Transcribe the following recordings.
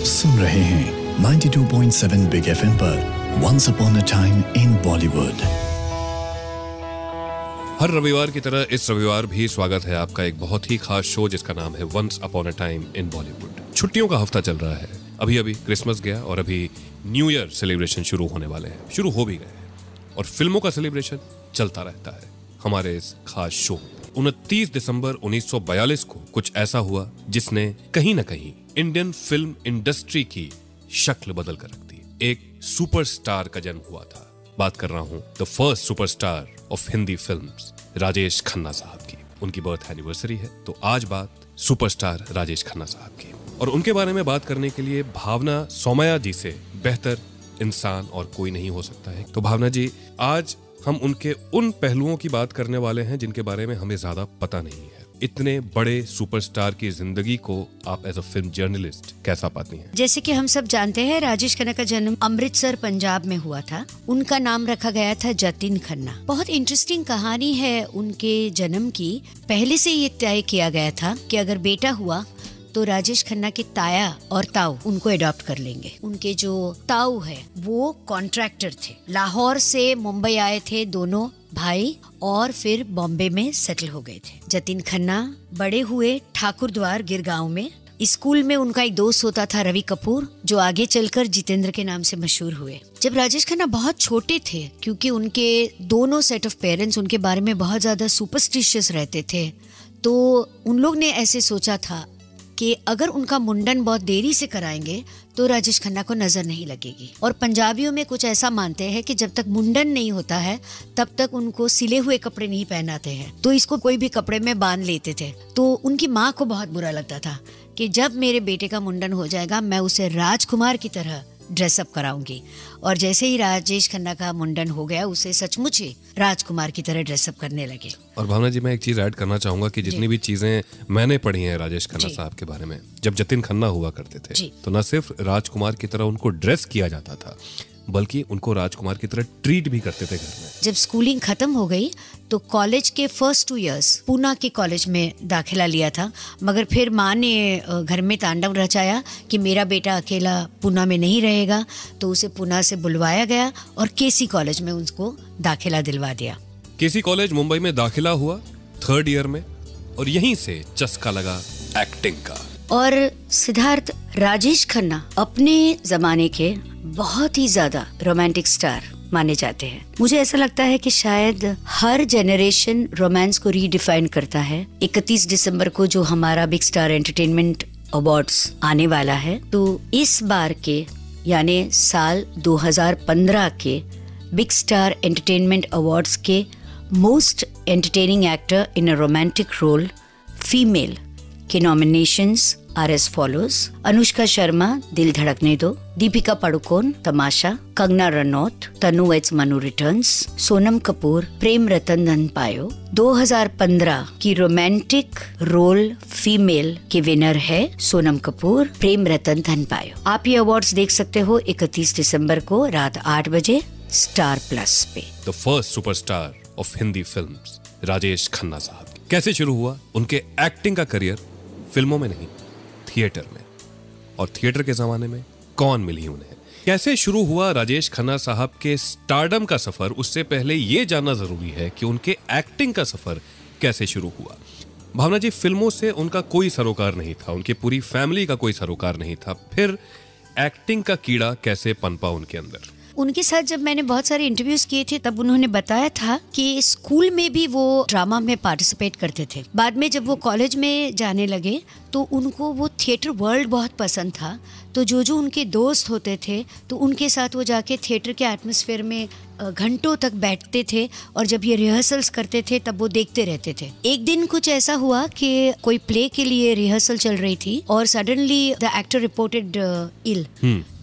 सुन रहे हैं 92.7 big FM पर once upon a time in Bollywood. हर रविवार की तरह इस रविवार भी स्वागत है आपका एक बहुत ही खास शो जिसका नाम है once upon a time in Bollywood. छुट्टियों का हफ्ता चल रहा है, अभी अभी क्रिसमस गया और अभी न्यू ईयर सेलिब्रेशन शुरू होने वाले हैं, शुरू हो भी गए हैं और फिल्मों का सेलिब्रेशन चलता रहता है हमारे इस खास शो। 29 दिसंबर 1942 को कुछ ऐसा हुआ जिसने कहीं ना कहीं इंडियन फिल्म इंडस्ट्री की शक्ल बदल कर रख दी। एक सुपरस्टार का जन्म हुआ था। बात कर रहा हूं the first superstar of Hindi films, Rajesh Khanna साहब की। उनकी बर्थ एनिवर्सरी है, तो आज बात सुपरस्टार राजेश खन्ना साहब की। और उनके बारे में बात करने के लिए भावना सोमया जी से बेहतर इंसान और कोई नहीं हो सकता है। तो भावना जी, आज हम उनके उन पहलुओं की बात करने वाले हैं जिनके बारे में हमें ज्यादा पता नहीं है। इतने बड़े सुपरस्टार की जिंदगी को आप एज अ फिल्म जर्नलिस्ट कैसा पाती हैं? जैसे कि हम सब जानते हैं, राजेश खन्ना का जन्म अमृतसर पंजाब में हुआ था। उनका नाम रखा गया था जतिन खन्ना। बहुत इंटरेस्टिंग कहानी है उनके जन्म की। पहले से ये तय किया गया था कि अगर बेटा हुआ तो राजेश खन्ना के ताया और ताऊ उनको अडॉप्ट कर लेंगे। उनके जो ताऊ है वो कॉन्ट्रैक्टर थे, लाहौर से मुंबई आए थे दोनों भाई और फिर बॉम्बे में सेटल हो गए थे। जतिन खन्ना बड़े हुए ठाकुरद्वार गिरगांव में। स्कूल में उनका एक दोस्त होता था रवि कपूर, जो आगे चलकर जितेंद्र के नाम से मशहूर हुए। जब राजेश खन्ना बहुत छोटे थे, क्योंकि उनके दोनों सेट ऑफ पेरेंट्स उनके बारे में बहुत ज्यादा सुपरस्टिशियस रहते थे, तो उन लोग ने ऐसे सोचा था कि अगर उनका मुंडन बहुत देरी से कराएंगे तो राजेश खन्ना को नजर नहीं लगेगी। और पंजाबियों में कुछ ऐसा मानते हैं कि जब तक मुंडन नहीं होता है तब तक उनको सिले हुए कपड़े नहीं पहनाते हैं, तो इसको कोई भी कपड़े में बांध लेते थे। तो उनकी माँ को बहुत बुरा लगता था कि जब मेरे बेटे का मुंडन हो जाएगा मैं उसे राजकुमार की तरह ड्रेसअप कराऊंगी। और जैसे ही राजेश खन्ना का मुंडन हो गया, उसे सचमुच ही राजकुमार की तरह ड्रेसअप करने लगे। और भावना जी, मैं एक चीज ऐड करना चाहूंगा कि जितनी भी चीजें मैंने पढ़ी हैं राजेश खन्ना साहब के बारे में, जब जतिन खन्ना हुआ करते थे तो न सिर्फ राजकुमार की तरह उनको ड्रेस किया जाता था, बल्कि उनको राजकुमार की तरह ट्रीट भी करते थे घर में। जब स्कूलिंग खत्म हो गई तो कॉलेज के फर्स्ट 2 इयर्स पूना के कॉलेज में दाखिला लिया था, मगर फिर माँ ने घर में तांडव रचाया कि मेरा बेटा अकेला पूना में नहीं रहेगा, तो उसे पूना से बुलवाया गया और केसी कॉलेज में उसको दाखिला दिलवा दिया। केसी कॉलेज मुंबई में दाखिला हुआ 3rd ईयर में, और यहीं से चस्का लगा एक्टिंग का। और सिद्धार्थ राजेश खन्ना अपने जमाने के बहुत ही ज्यादा रोमांटिक स्टार माने जाते हैं। मुझे ऐसा लगता है कि शायद हर जेनरेशन रोमांस को रीडिफाइन करता है। 31 दिसंबर को जो हमारा बिग स्टार एंटरटेनमेंट अवार्ड्स आने वाला है, तो इस बार के यानी साल 2015 के बिग स्टार एंटरटेनमेंट अवार्ड्स के most entertaining actor in a romantic role female के nominations are as follows: Anushka Sharma Dil Dhadkane Do, Deepika Padukone Tamasha, Kangana Ranaut Tanu एच मनु रिटर्न्स, सोनम कपूर प्रेम रतन धन पायो। 2015 की रोमांटिक रोल फीमेल के विनर है सोनम कपूर, प्रेम रतन धन पायो। आप ये अवार्ड्स देख सकते हो 31 दिसंबर को रात 8 बजे स्टार प्लस पे। The first superstar of Hindi films, Rajesh Khanna साहब। कैसे शुरू हुआ उनके एक्टिंग का करियर? फिल्मों में नहीं, थिएटर में। और थिएटर के जमाने में कौन मिली उन्हें? कैसे शुरू हुआ राजेश खन्ना साहब के स्टारडम का सफर? उससे पहले ये जानना जरूरी है कि उनके एक्टिंग का सफर कैसे शुरू हुआ। भावना जी, फिल्मों से उनका कोई सरोकार नहीं था, उनकी पूरी फैमिली का कोई सरोकार नहीं था, फिर एक्टिंग का कीड़ा कैसे पनपा उनके अंदर? उनके साथ जब मैंने बहुत सारे इंटरव्यूज किए थे तब उन्होंने बताया था कि स्कूल में भी वो ड्रामा में पार्टिसिपेट करते थे। बाद में जब वो कॉलेज में जाने लगे तो उनको वो थिएटर वर्ल्ड बहुत पसंद था, तो जो उनके दोस्त होते थे तो उनके साथ वो जाके थिएटर के एटमॉस्फेयर में घंटों तक बैठते थे, और जब ये रिहर्सल्स करते थे तब वो देखते रहते थे। एक दिन कुछ ऐसा हुआ कि कोई प्ले के लिए रिहर्सल चल रही थी और सडनली द एक्टर रिपोर्टेड इल।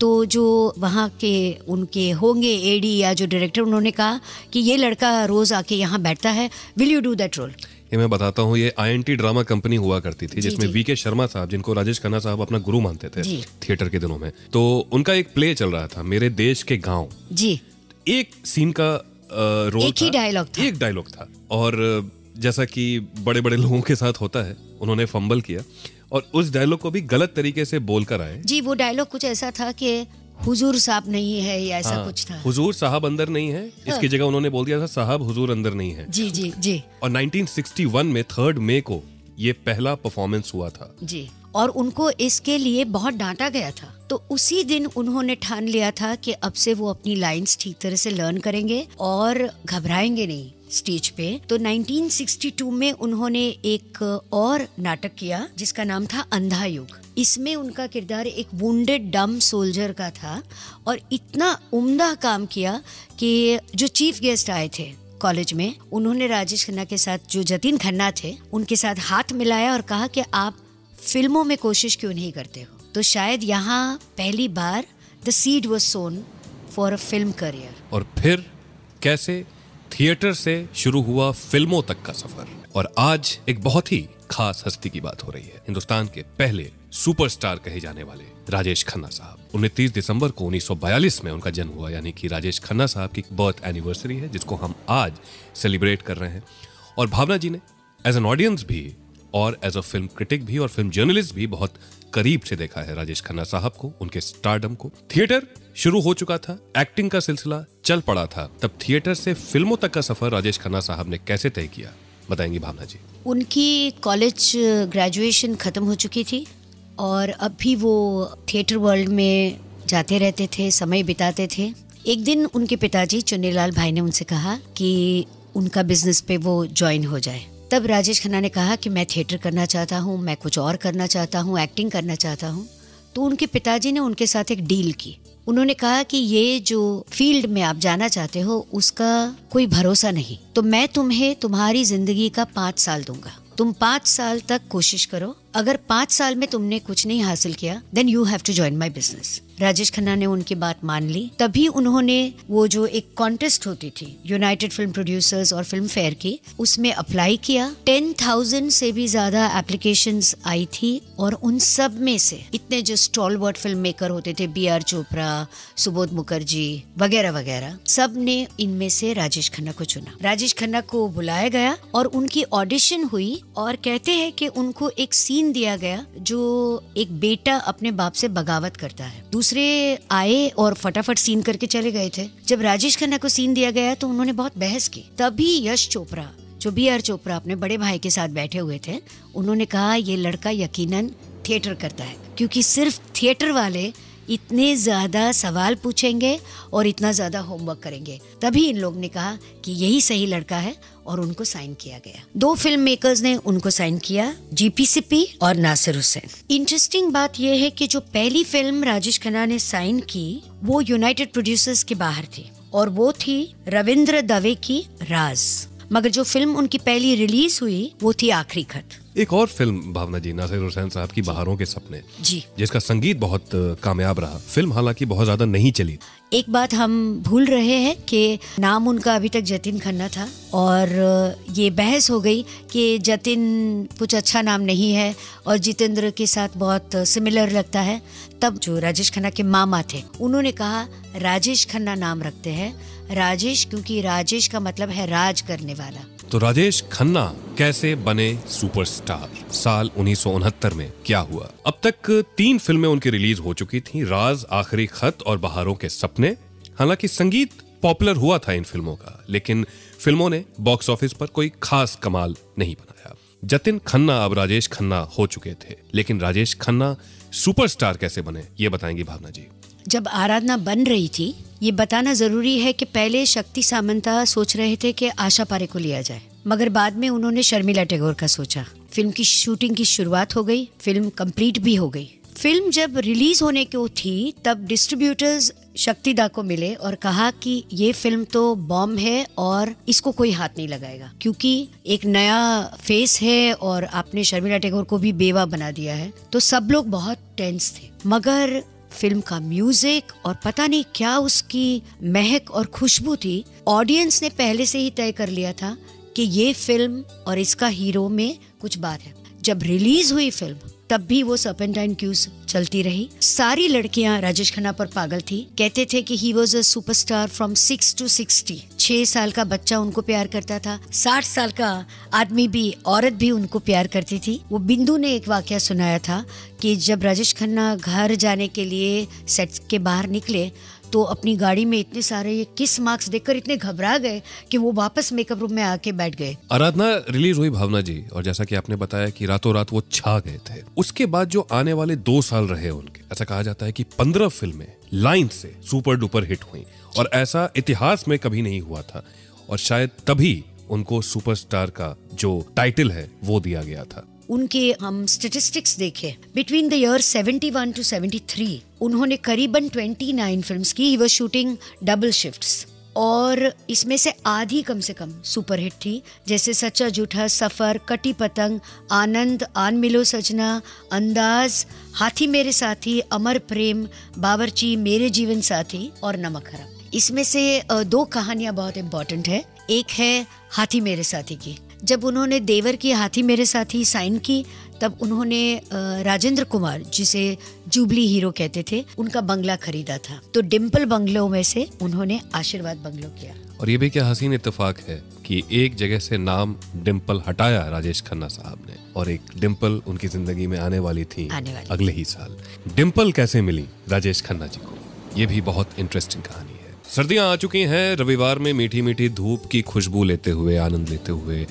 तो जो वहाँ के उनके होंगे एडी या जो डायरेक्टर, उन्होंने कहा कि ये लड़का रोज आके यहाँ बैठता है, will you do that role? ये मैं बताता हूँ, ये INT ड्रामा कंपनी हुआ करती थी जिसमें VK शर्मा साहब, जिनको राजेश खन्ना साहब अपना गुरु मानते थे थिएटर के दिनों में, तो उनका एक प्ले चल रहा था, मेरे देश के गांव जी। एक सीन का रोल एक ही डायलॉग था, एक डायलॉग था, और जैसा कि बड़े बड़े लोगों के साथ होता है, उन्होंने फंबल किया और उस डायलॉग को भी गलत तरीके से बोलकर आए। जी, वो डायलॉग कुछ ऐसा था कि हुजूर साहब नहीं है या ऐसा कुछ था। हुजूर साहब अंदर नहीं है, इसकी जगह उन्होंने बोल दिया था साहब हुजूर अंदर नहीं है। जी जी जी। और 1961 में 3 मई को ये पहला परफॉर्मेंस हुआ था। जी, और उनको इसके लिए बहुत डांटा गया था। तो उसी दिन उन्होंने ठान लिया था कि अब से वो अपनी लाइंस ठीक तरह से लर्न करेंगे और घबराएंगे नहीं स्टेज पे। तो 1962 में उन्होंने एक और नाटक किया जिसका नाम था अंधा युग। इसमें उनका किरदार एक वुंडेड डम सोल्जर का था और इतना उम्दा काम किया कि जो चीफ गेस्ट आए थे कॉलेज में, उन्होंने राजेश खन्ना के साथ, जो जतिन खन्ना थे, उनके साथ हाथ मिलाया और कहा कि आप फिल्मों में कोशिश क्यों नहीं करते हो। तो शायद यहाँ पहली बार the seed was sown for a film career. और फिर कैसे थिएटर से शुरू हुआ फिल्मों तक का सफर। और आज एक बहुत ही खास हस्ती की बात हो रही है, हिंदुस्तान के पहले सुपरस्टार कहे जाने वाले राजेश खन्ना साहब। 29 दिसंबर को 1942 में उनका जन्म हुआ, यानी कि राजेश खन्ना साहब की बर्थ एनिवर्सरी है जिसको हम आज सेलिब्रेट कर रहे हैं। और भावना जी ने एज एन ऑडियंस भी और एज अ फिल्म क्रिटिक भी और फिल्म जर्नलिस्ट भी बहुत करीब से देखा है राजेश खन्ना साहब को, उनके स्टारडम को। थिएटर शुरू हो चुका था, एक्टिंग का सिलसिला चल पड़ा था, तब थिएटर से फिल्मों तक का सफर राजेश खन्ना साहब ने कैसे तय किया, बताएंगी भावना जी। उनकी कॉलेज ग्रेजुएशन खत्म हो चुकी थी और अब भी वो थिएटर वर्ल्ड में जाते रहते थे, समय बिताते थे। एक दिन उनके पिताजी चुन्नीलाल भाई ने उनसे कहा कि उनका बिजनेस पे वो ज्वाइन हो जाए। तब राजेश खन्ना ने कहा कि मैं थिएटर करना चाहता हूँ, मैं कुछ और करना चाहता हूँ, एक्टिंग करना चाहता हूँ। तो उनके पिताजी ने उनके साथ एक डील की। उन्होंने कहा कि ये जो फील्ड में आप जाना चाहते हो उसका कोई भरोसा नहीं, तो मैं तुम्हें तुम्हारी जिंदगी का 5 साल दूंगा। तुम 5 साल तक कोशिश करो, अगर 5 साल में तुमने कुछ नहीं हासिल किया then you have to join my business. Rajesh Khanna ने उनकी बात मान ली। तभी उन्होंने वो जो एक कॉन्टेस्ट होती थी यूनाइटेड फिल्म प्रोड्यूसर्स और फिल्म फेयर की, उसमें अप्लाई किया। 10,000 से भी ज्यादा एप्लीकेशंस आई थी और उन सब में से इतने जो स्टॉलवर्ट फिल्म मेकर होते थे, बी आर चोपड़ा, सुबोध मुखर्जी वगैरह वगैरह, सब ने इनमें से राजेश खन्ना को चुना। राजेश खन्ना को बुलाया गया और उनकी ऑडिशन हुई और कहते हैं कि उनको एक सीन दिया गया जो एक बेटा अपने बाप से बगावत करता है। दूसरे आए और फटाफट सीन करके चले गए थे। जब राजेश खन्ना को सीन दिया गया तो उन्होंने बहुत बहस की। तभी यश चोपड़ा, जो बी आर चोपड़ा अपने बड़े भाई के साथ बैठे हुए थे, उन्होंने कहा ये लड़का यकीनन थिएटर करता है, क्योंकि सिर्फ थिएटर वाले इतने ज्यादा सवाल पूछेंगे और इतना ज्यादा होमवर्क करेंगे। तभी इन लोग ने कहा कि यही सही लड़का है और उनको साइन किया गया। 2 फिल्म मेकर्स ने उनको साइन किया, जीपी सिप्पी और नासिर हुसैन। इंटरेस्टिंग बात यह है कि जो पहली फिल्म राजेश खन्ना ने साइन की वो यूनाइटेड प्रोड्यूसर्स के बाहर थी और वो थी रविंद्र दवे की राज। मगर जो फिल्म उनकी पहली रिलीज हुई वो थी आखिरी खत। एक और फिल्म भावना जी, नासिर हुसैन साहब की बहारों के सपने जी, जिसका संगीत बहुत कामयाब रहा। फिल्म हालांकि बहुत ज्यादा नहीं चली। एक बात हम भूल रहे हैं कि नाम उनका अभी तक जतिन खन्ना था और ये बहस हो गई कि जतिन कुछ अच्छा नाम नहीं है और जितेंद्र के साथ बहुत सिमिलर लगता है। तब जो राजेश खन्ना के मामा थे उन्होंने कहा राजेश खन्ना नाम रखते हैं, राजेश क्योंकि राजेश का मतलब है राज करने वाला। तो राजेश खन्ना कैसे बने सुपरस्टार? साल 1969 में क्या हुआ? अब तक 3 फिल्में उनकी रिलीज हो चुकी थी, राज, आखिरी खत और बहारों के सपने। हालांकि संगीत पॉपुलर हुआ था इन फिल्मों का, लेकिन फिल्मों ने बॉक्स ऑफिस पर कोई खास कमाल नहीं बनाया। जतिन खन्ना अब राजेश खन्ना हो चुके थे, लेकिन राजेश खन्ना सुपरस्टार कैसे बने ये बताएंगी भावना जी। जब आराधना बन रही थी, ये बताना जरूरी है कि पहले शक्ति सामंता सोच रहे थे कि आशा पारेख को लिया जाए, मगर बाद में उन्होंने शर्मिला टैगोर का सोचा। फिल्म की शूटिंग की शुरुआत हो गई, फिल्म कंप्लीट भी हो गई। फिल्म जब रिलीज होने को थी तब डिस्ट्रीब्यूटर्स शक्तिदा को मिले और कहा कि ये फिल्म तो बॉम्ब है और इसको कोई हाथ नहीं लगाएगा, क्योंकि एक नया फेस है और आपने शर्मिला टैगोर को भी बेवा बना दिया है। तो सब लोग बहुत टेंस थे, मगर फिल्म का म्यूजिक और पता नहीं क्या उसकी महक और खुशबू थी, ऑडियंस ने पहले से ही तय कर लिया था कि ये फिल्म और इसका हीरो में कुछ बात है। जब रिलीज हुई फिल्म तब भी वो सर्पेंटाइन क्यूज चलती रही। सारी लड़कियां राजेश खन्ना पर पागल थी। कहते थे कि he was a superstar from 6 to 60। 6 साल का बच्चा उनको प्यार करता था, 60 साल का आदमी भी, औरत भी उनको प्यार करती थी। वो बिंदु ने एक वाकया सुनाया था कि जब राजेश खन्ना घर जाने के लिए सेट के बाहर निकले तो अपनी गाड़ी में इतने सारे किस मार्क्स देखकर इतने घबरा गए कि वो वापस मेकअप रूम में आके बैठ गए। आराधना रिलीज हुई भावना जी, और जैसा कि आपने बताया कि रातों रात वो छा गए थे। उसके बाद जो आने वाले 2 साल रहे उनके, ऐसा कहा जाता है कि 15 फिल्में लाइन से सुपर डुपर हिट हुई, और ऐसा इतिहास में कभी नहीं हुआ था, और शायद तभी उनको सुपरस्टार का जो टाइटल है वो दिया गया था। उनके हम स्टेटिस्टिक्स देखे, बिटवीन द ईयर 71 to 73 उन्होंने करीबन 29 फिल्म्स की। He was shooting double shifts, और इसमें से आधी कम से कम सुपरहिट थी, जैसे सच्चा झूठा, सफर, कटी पतंग, आनंद, आन मिलो सजना, अंदाज, हाथी मेरे साथी, अमर प्रेम, बावर्ची, मेरे जीवन साथी और नमक हराम। इसमें से 2 कहानियां बहुत इम्पोर्टेंट है। एक है हाथी मेरे साथी की। जब उन्होंने देवर की हाथी मेरे साथी साइन की, तब उन्होंने राजेंद्र कुमार, जिसे जुबली हीरो कहते थे, उनका बंगला खरीदा था। तो डिम्पल बंगलों में से उन्होंने आशीर्वाद बंगलो किया। और ये भी क्या हसीन इत्तेफाक है कि एक जगह से नाम डिम्पल हटाया राजेश खन्ना साहब ने, और एक डिम्पल उनकी जिंदगी में आने वाली थी अगले ही साल। डिम्पल कैसे मिली राजेश खन्ना जी को, ये भी बहुत इंटरेस्टिंग कहानी है। सर्दियां आ चुकी हैं, रविवार में मीठी मीठी धूप की खुशबू लेते हुए, आनंद लेते हुए,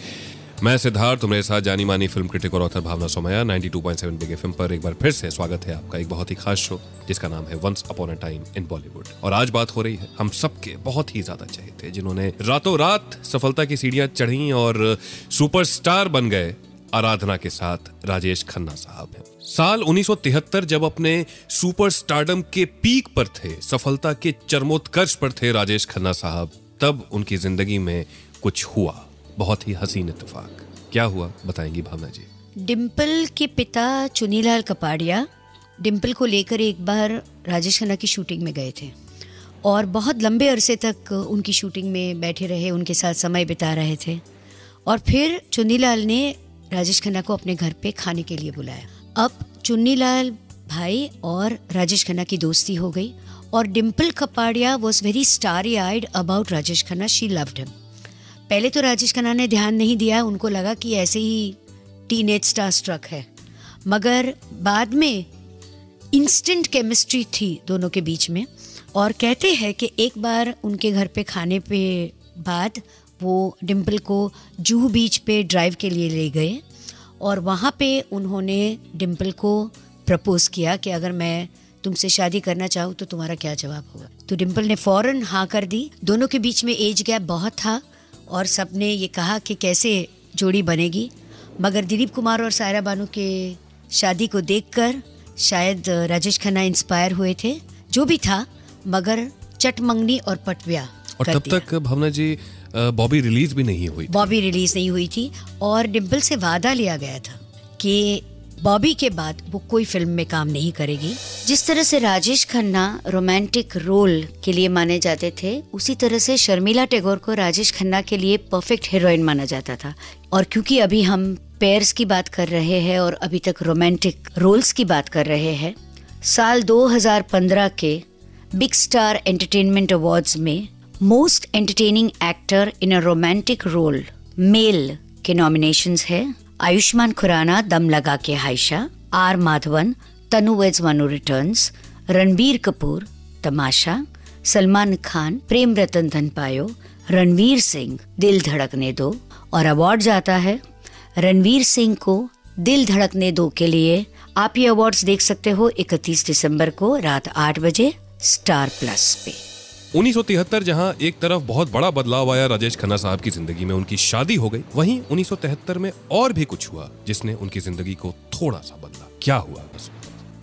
मैं सिद्धार्थ, तुम्हारे साथ जानी मानी फिल्म क्रिटिक और ऑथर भावना सोमैया 92.7 बिग एफएम पर एक बार फिर से स्वागत है आपका एक बहुत ही खास शो जिसका नाम है once upon a time in Bollywood. और आज बात हो रही है हम सबके बहुत ही ज्यादा चहेते, जिन्होंने रातों रात सफलता की सीढ़ियां चढ़ी और सुपरस्टार बन गए, आराधना के साथ राजेश खन्ना साहब हैं। साल 1973 जब अपने सुपरस्टारडम के पीक पर थे, सफलता के चरमोत्कर्ष पर थे राजेश खन्ना साहब, तब उनकी जिंदगी में कुछ हुआ, बहुत ही हसीन इत्तेफाक। क्या हुआ बताएंगी भावना जी? डिम्पल के पिता चुनीलाल कपाड़िया डिम्पल को लेकर एक बार राजेश खन्ना की शूटिंग में गए थे, और बहुत लंबे अरसे तक उनकी शूटिंग में बैठे रहे, उनके साथ समय बिता रहे थे। और फिर चुनीलाल ने राजेश खन्ना को अपने घर पे खाने के लिए बुलाया। अब चुन्नीलाल भाई और राजेश खन्ना की दोस्ती हो गई, और Dimple Kapadia was very starry eyed about Rajesh Khanna. She loved him. पहले तो राजेश खन्ना ने ध्यान नहीं दिया, उनको लगा कि ऐसे ही टीनेज स्टार स्ट्रक है, मगर बाद में इंस्टेंट केमिस्ट्री थी दोनों के बीच में। और कहते हैं कि एक बार उनके घर पे खाने पे बाद वो डिम्पल को जूहू बीच पे ड्राइव के लिए ले गए, और वहाँ पे उन्होंने डिम्पल को प्रपोज किया कि अगर मैं तुमसे शादी करना चाहूँ तो तुम्हारा क्या जवाब होगा। तो डिम्पल ने फौरन हाँ कर दी। दोनों के बीच में एज गैप बहुत था, और सबने ये कहा कि कैसे जोड़ी बनेगी, मगर दिलीप कुमार और सायरा बानू के शादी को देखकर शायद राजेश खन्ना इंस्पायर हुए थे। जो भी था, मगर चटमंगनी और पटव्या। और तब तक भावना जी बॉबी रिलीज भी नहीं हुई थी। बॉबी रिलीज नहीं हुई थी, और डिम्पल से वादा लिया गया था कि बॉबी के बाद वो कोई फिल्म में काम नहीं करेगी। जिस तरह से राजेश खन्ना रोमांटिक रोल के लिए माने जाते थे, उसी तरह से शर्मिला टैगोर को राजेश खन्ना के लिए परफेक्ट हीरोइन माना जाता था। और क्योंकि अभी हम पेयर्स की बात कर रहे हैं और अभी तक रोमांटिक रोल्स की बात कर रहे हैं, साल 2015 के बिग स्टार एंटरटेनमेंट अवार्ड्स में most entertaining actor in a romantic role male के नॉमिनेशंस है Ayushmann Khurrana Dum Laga Ke Haisha, R Madhavan Tanu weds Manu returns, Ranbir Kapoor Tamasha, Salman Khan Prem Ratan Dhan Payo, Ranveer Singh दिल धड़कने दो। और अवार्ड जाता है रणवीर सिंह को दिल धड़कने दो के लिए। आप ये अवार्ड्स देख सकते हो 31 दिसंबर को रात 8 बजे स्टार प्लस पे। 1973 जहां एक तरफ बहुत बड़ा बदलाव आया राजेश खन्ना साहब की जिंदगी में, उनकी शादी हो गई, वहीं 1973 में और भी कुछ हुआ जिसने उनकी जिंदगी को थोड़ा सा बदला। क्या हुआ?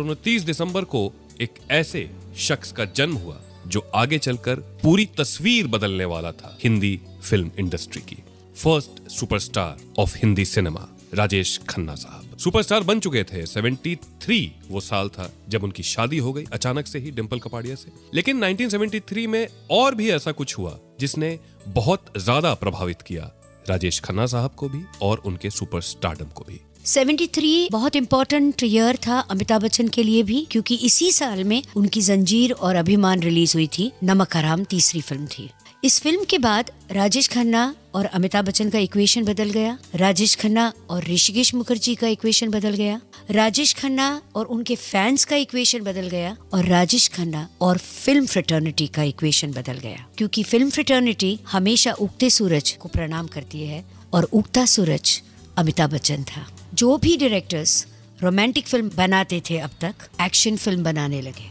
29 दिसंबर को एक ऐसे शख्स का जन्म हुआ जो आगे चलकर पूरी तस्वीर बदलने वाला था हिंदी फिल्म इंडस्ट्री की। First superstar of Hindi cinema Rajesh Khanna साहब सुपरस्टार बन चुके थे। 73 वो साल था जब उनकी शादी हो गई अचानक से ही डिम्पल कपाड़िया से। लेकिन 1973 में और भी ऐसा कुछ हुआ जिसने बहुत ज्यादा प्रभावित किया राजेश खन्ना साहब को भी और उनके सुपरस्टारडम को भी। 73 बहुत इम्पोर्टेंट ईयर था अमिताभ बच्चन के लिए भी, क्योंकि इसी साल में उनकी जंजीर और अभिमान रिलीज हुई थी। नमक हराम तीसरी फिल्म थी। इस फिल्म के बाद राजेश खन्ना और अमिताभ बच्चन का इक्वेशन बदल गया, राजेश खन्ना और ऋषिकेश मुखर्जी का इक्वेशन बदल गया, राजेश खन्ना और उनके फैंस का इक्वेशन बदल गया, और राजेश खन्ना और फिल्म फ्रेटर्निटी का इक्वेशन बदल गया। क्योंकि फिल्म फ्रेटर्निटी हमेशा उगते सूरज को प्रणाम करती है और उगता सूरज अमिताभ बच्चन था। जो भी डायरेक्टर्स रोमांटिक फिल्म बनाते थे अब तक एक्शन फिल्म बनाने लगे,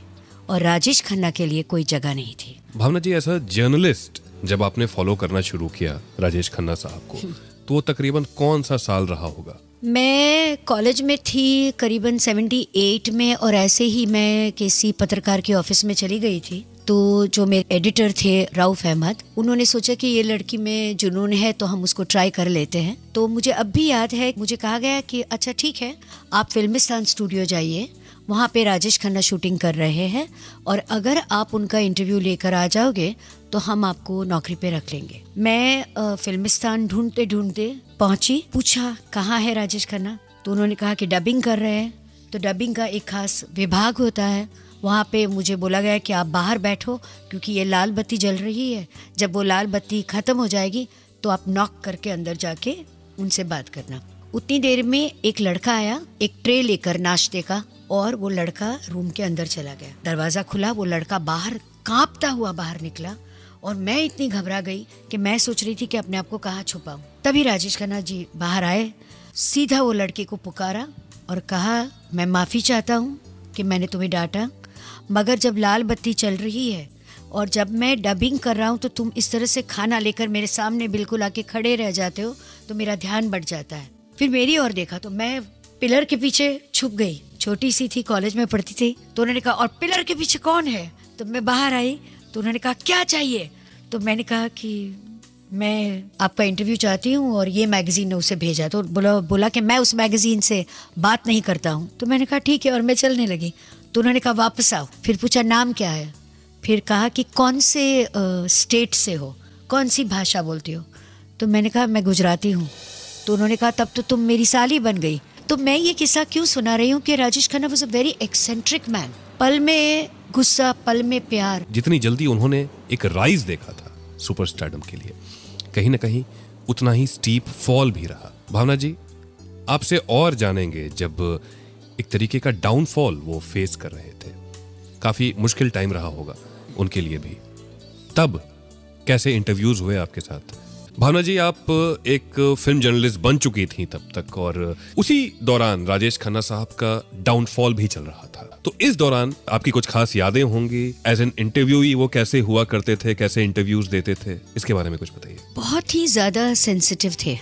और राजेश खन्ना के लिए कोई जगह नहीं थी। भावना जी, ऐसा जर्नलिस्ट जब आपने फॉलो करना शुरू किया राजेश खन्ना साहब को, तो वो तकरीबन कौन सा साल रहा होगा? मैं कॉलेज में थी करीबन 78 में, और ऐसे ही मैं किसी पत्रकार के ऑफिस में चली गई थी। तो जो मेरे एडिटर थे राउफ अहमद, उन्होंने सोचा कि ये लड़की में जुनून है तो हम उसको ट्राई कर लेते हैं। तो मुझे अब भी याद है, मुझे कहा गया कि अच्छा ठीक है, आप फिल्मिस्तान स्टूडियो जाइए, वहाँ पे राजेश खन्ना शूटिंग कर रहे हैं, और अगर आप उनका इंटरव्यू लेकर आ जाओगे तो हम आपको नौकरी पे रख लेंगे। मैं फिल्मिस्तान ढूंढते ढूंढते पहुंची, पूछा कहाँ है राजेश खन्ना, तो उन्होंने कहा कि डबिंग कर रहे हैं। तो डबिंग का एक खास विभाग होता है, वहाँ पे मुझे बोला गया कि आप बाहर बैठो क्योंकि ये लाल बत्ती जल रही है, जब वो लाल बत्ती ख़त्म हो जाएगी तो आप नॉक करके अंदर जाके उनसे बात करना। उतनी देर में एक लड़का आया, एक ट्रे लेकर नाश्ते का, और वो लड़का रूम के अंदर चला गया। दरवाज़ा खुला, वो लड़का बाहर कांपता हुआ बाहर निकला, और मैं इतनी घबरा गई कि मैं सोच रही थी कि अपने आप को कहाँ छुपाऊं। तभी राजेश खन्ना जी बाहर आए, सीधा वो लड़के को पुकारा और कहा, मैं माफ़ी चाहता हूँ कि मैंने तुम्हें डांटा, मगर जब लाल बत्ती चल रही है और जब मैं डबिंग कर रहा हूँ तो तुम इस तरह से खाना लेकर मेरे सामने बिल्कुल आके खड़े रह जाते हो तो मेरा ध्यान बढ़ जाता है। फिर मेरी ओर देखा तो मैं पिलर के पीछे छुप गई, छोटी सी थी, कॉलेज में पढ़ती थी। तो उन्होंने कहा, और पिलर के पीछे कौन है? तो मैं बाहर आई, तो उन्होंने कहा क्या चाहिए? तो मैंने कहा कि मैं आपका इंटरव्यू चाहती हूँ और ये मैगजीन ने उसे भेजा। तो बोला कि मैं उस मैगजीन से बात नहीं करता हूँ। तो मैंने कहा ठीक है, और मैं चलने लगी। तो उन्होंने कहा वापस आओ। फिर पूछा नाम क्या है, फिर कहा कि कौन से स्टेट से हो, कौन सी भाषा बोलती हो? तो मैंने कहा मैं गुजराती हूँ। तो उन्होंने कहा तब तो तुम मेरी साली बन गई। तो मैं ये किस्सा क्यों सुना रही हूँ कि Rajesh Khanna was a very eccentric man, पल में गुस्सा, पल में प्यार। जितनी जल्दी उन्होंने एक राइज देखा था सुपरस्टारडम के लिए, कहीं ना कहीं उतना ही स्टीप फॉल भी रहा। भावना जी, आपसे और जानेंगे जब एक तरीके का डाउनफॉल वो फेस कर रहे थे, काफी मुश्किल टाइम रहा होगा उनके लिए भी। तब कैसे इंटरव्यूज हुए आपके साथ? भावना जी, आप एक फिल्म जर्नलिस्ट बन चुकी थी तब तक, और उसी दौरान राजेश खन्ना साहब का डाउनफॉल भी चल रहा था। तो इस दौरान आपकी कुछ खास यादें होंगी एज एन इंटरव्यूई, वो कैसे हुआ करते थे, कैसे इंटरव्यूज देते थे, इसके बारे में कुछ बताइए। बहुत ही ज्यादा सेंसिटिव थे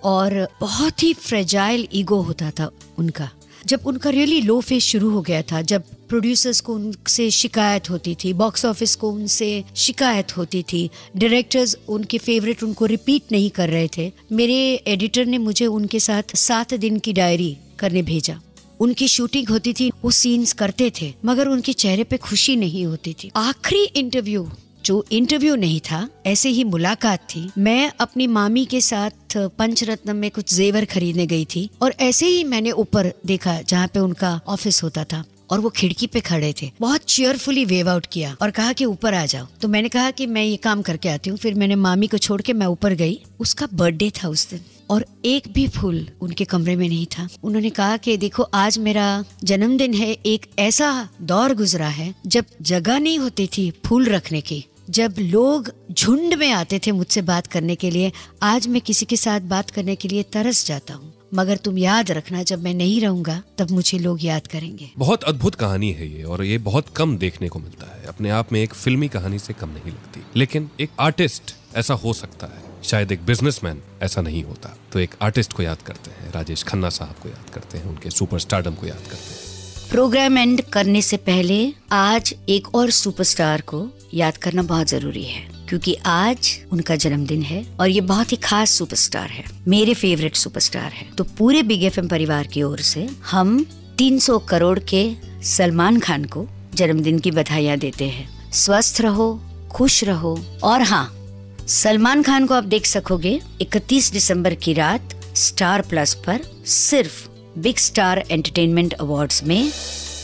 और बहुत ही फ्रेजाइल ईगो होता था उनका। जब उनका रियली लो फेज शुरू हो गया था, जब प्रोड्यूसर्स को उनसे शिकायत होती थी, बॉक्स ऑफिस को उनसे शिकायत होती थी, डायरेक्टर्स उनके फेवरेट उनको रिपीट नहीं कर रहे थे, मेरे एडिटर ने मुझे उनके साथ 7 दिन की डायरी करने भेजा। उनकी शूटिंग होती थी, वो सीन्स करते थे, मगर उनके चेहरे पे खुशी नहीं होती थी। आखिरी इंटरव्यू, जो इंटरव्यू नहीं था, ऐसे ही मुलाकात थी। मैं अपनी मामी के साथ पंचरत्न में कुछ जेवर खरीदने गई थी, और ऐसे ही मैंने ऊपर देखा जहाँ पे उनका ऑफिस होता था, और वो खिड़की पे खड़े थे। बहुत चीयरफुली वेव आउट किया और कहा कि ऊपर आ जाओ। तो मैंने कहा कि मैं ये काम करके आती हूँ। फिर मैंने मामी को छोड़ के मैं ऊपर गई। उसका बर्थडे था उस दिन, और एक भी फूल उनके कमरे में नहीं था। उन्होंने कहा कि देखो, आज मेरा जन्मदिन है, एक ऐसा दौर गुजरा है जब जगह नहीं होती थी फूल रखने की, जब लोग झुंड में आते थे मुझसे बात करने के लिए। आज मैं किसी के साथ बात करने के लिए तरस जाता हूँ, मगर तुम याद रखना, जब मैं नहीं रहूंगा तब मुझे लोग याद करेंगे। बहुत अद्भुत कहानी है ये, और ये बहुत कम देखने को मिलता है। अपने आप में एक फिल्मी कहानी से कम नहीं लगती, लेकिन एक आर्टिस्ट ऐसा हो सकता है, शायद एक बिजनेसमैन ऐसा नहीं होता। तो एक आर्टिस्ट को याद करते हैं, राजेश खन्ना साहब को याद करते हैं, उनके सुपरस्टारडम को याद करते हैं। प्रोग्राम एंड करने से पहले आज एक और सुपरस्टार को याद करना बहुत जरूरी है, क्योंकि आज उनका जन्मदिन है और ये बहुत ही खास सुपरस्टार है, मेरे फेवरेट सुपरस्टार है। तो पूरे बिग एफएम परिवार की ओर से हम 300 करोड़ के सलमान खान को जन्मदिन की बधाइयाँ देते हैं। स्वस्थ रहो, खुश रहो, और हाँ, सलमान खान को आप देख सकोगे 31 दिसंबर की रात स्टार प्लस पर सिर्फ बिग स्टार एंटरटेनमेंट अवार्ड्स में।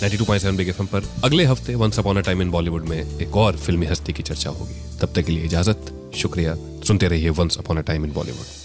92.7 बिग एफएम पर अगले हफ्ते once upon a time in Bollywood में एक और फिल्मी हस्ती की चर्चा होगी। तब तक के लिए इजाजत, शुक्रिया। सुनते रहिए once upon a time in Bollywood.